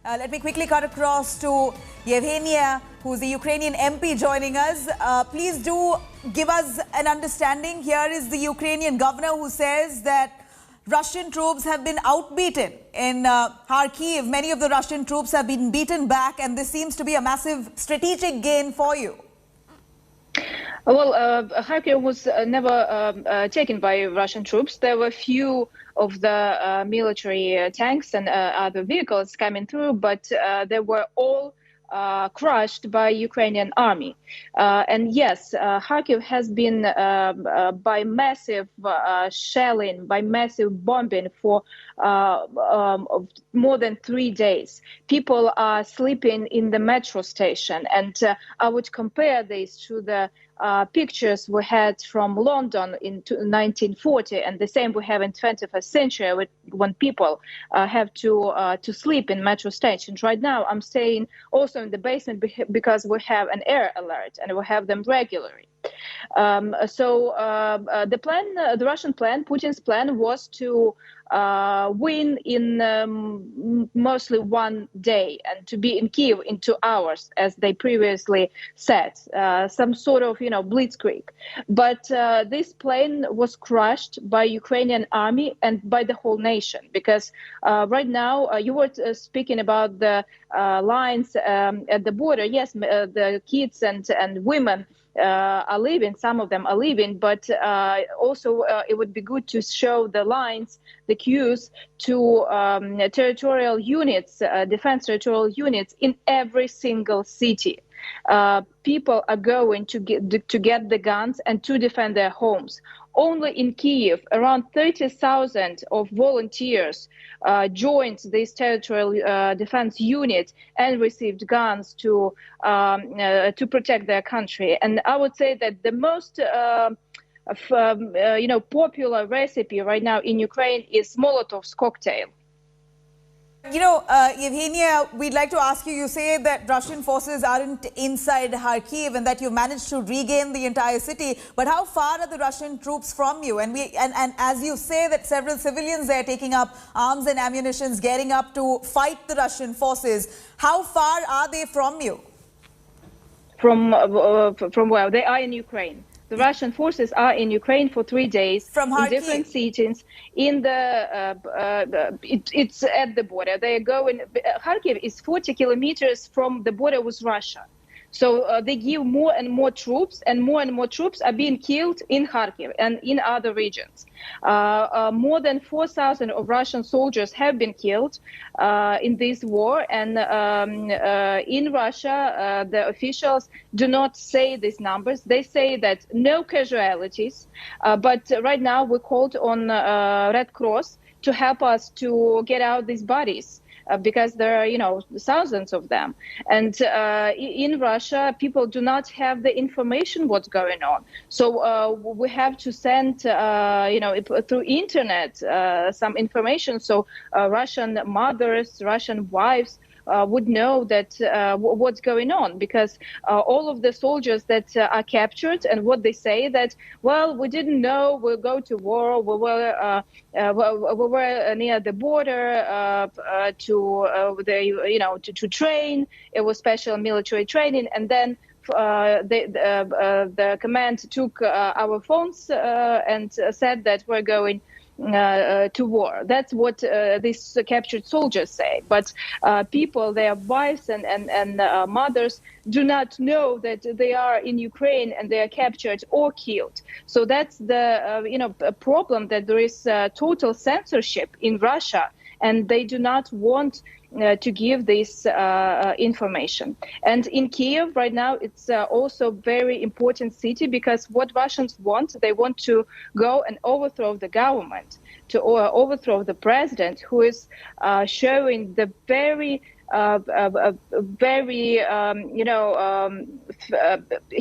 Let me quickly cut across to Yevhenia, who's the Ukrainian MP joining us. Please do give us an understanding. Here is the Ukrainian governor who says that Russian troops have been outbeaten in Kharkiv. Many of the Russian troops have been beaten back, and this seems to be a massive strategic gain for you. Well, Kharkiv was never taken by Russian troops. There were few of the military tanks and other vehicles coming through, but they were all crushed by Ukrainian army. And yes, Kharkiv has been by massive shelling, by massive bombing for more than 3 days. People are sleeping in the metro station, and I would compare this to the pictures we had from London in 1940, and the same we have in 21st century when people have to sleep in metro stations. Right now, I'm staying also in the basement because we have an air alert and we have them regularly. The plan, the Russian plan, Putin's plan, was to win in mostly 1 day and to be in Kiev in 2 hours, as they previously said, some sort of, blitzkrieg. But this plan was crushed by Ukrainian army and by the whole nation, because right now you were speaking about the lines at the border. Yes, the kids and women are leaving, some of them are leaving, but also it would be good to show the lines, the queues to territorial units, defense territorial units in every single city. People are going to get the guns and to defend their homes. Only in Kiev, around 30,000 of volunteers joined this territorial defense unit and received guns to protect their country. And I would say that the most popular recipe right now in Ukraine is Molotov's cocktail. Yevhenia, we'd like to ask you, you say that Russian forces aren't inside Kharkiv and that you managed to regain the entire city, but how far are the Russian troops from you? And as you say that several civilians there taking up arms and ammunitions, getting up to fight the Russian forces, how far are they from you? From where? They are in Ukraine. The Russian forces are in Ukraine for 3 days in different cities. In it's at the border. They are going. Kharkiv is 40 kilometers from the border with Russia. So they give more and more troops are being killed in Kharkiv and in other regions. More than 4,000 of Russian soldiers have been killed in this war. And in Russia, the officials do not say these numbers. They say that no casualties. But right now we called on Red Cross to help us to get out these bodies. Because there are, thousands of them. And in Russia, people do not have the information what's going on. So we have to send, through internet some information. So Russian mothers, Russian wives would know that what's going on, because all of the soldiers that are captured and what they say that, well, we didn't know we'll go to war. We were near the border to train. It was special military training, and then the command took our phones and said that we're going to war. That's what these captured soldiers say. But people, their wives and mothers, do not know that they are in Ukraine and they are captured or killed. So that's the problem, that there is total censorship in Russia, and they do not want to give this information. And in Kiev right now, it's also very important city, because what Russians want, they want to go and overthrow the government, to overthrow the president, who is showing the very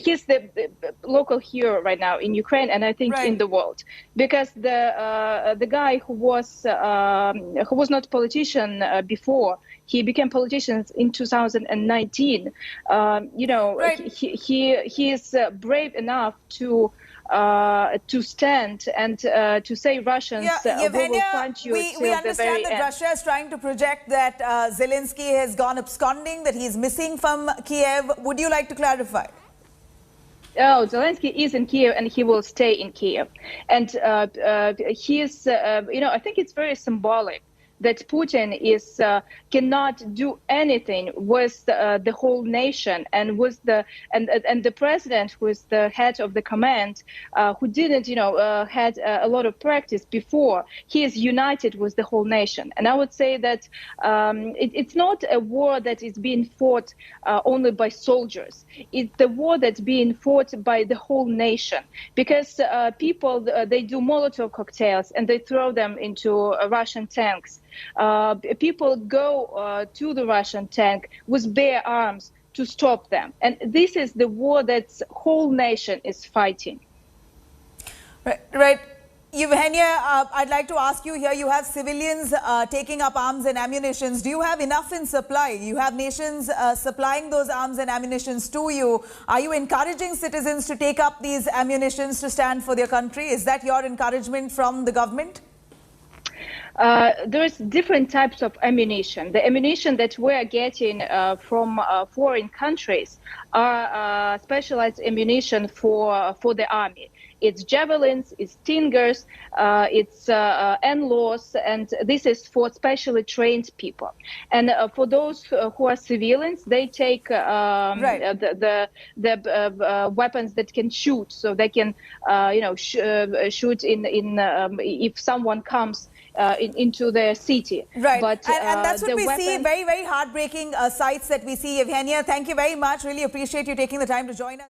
he's the local hero right now in Ukraine, and I think in the world, because the guy who was not politician before, he became politician in 2019. He is brave enough to to stand and to say Russians, we will punch you till the very end. We understand that Russia is trying to project that Zelensky has gone absconding, that he's missing from Kiev. Would you like to clarify? Oh, Zelensky is in Kiev and he will stay in Kiev. And he is, I think it's very symbolic that Putin cannot do anything with the whole nation, and with the president, who is the head of the command, who didn't had a lot of practice before. He is united with the whole nation, and I would say that it's not a war that is being fought only by soldiers. It's the war that's being fought by the whole nation, because people, they do Molotov cocktails and they throw them into Russian tanks. People go to the Russian tank with bare arms to stop them. And this is the war that the whole nation is fighting. Right. Yevhenia, I'd like to ask you here, you have civilians taking up arms and ammunition. Do you have enough in supply? You have nations supplying those arms and ammunition to you. Are you encouraging citizens to take up these ammunitions to stand for their country? Is that your encouragement from the government? There's different types of ammunition. The ammunition that we're getting from foreign countries are specialized ammunition for the army. It's javelins, it's stingers, it's NLAWs, and this is for specially trained people. And for those who are civilians, they take the weapons that can shoot, so they can shoot if someone comes into their city. Right, but, and that's what we see, very, very heartbreaking sights that we see. Yevhenia, thank you very much. Really appreciate you taking the time to join us.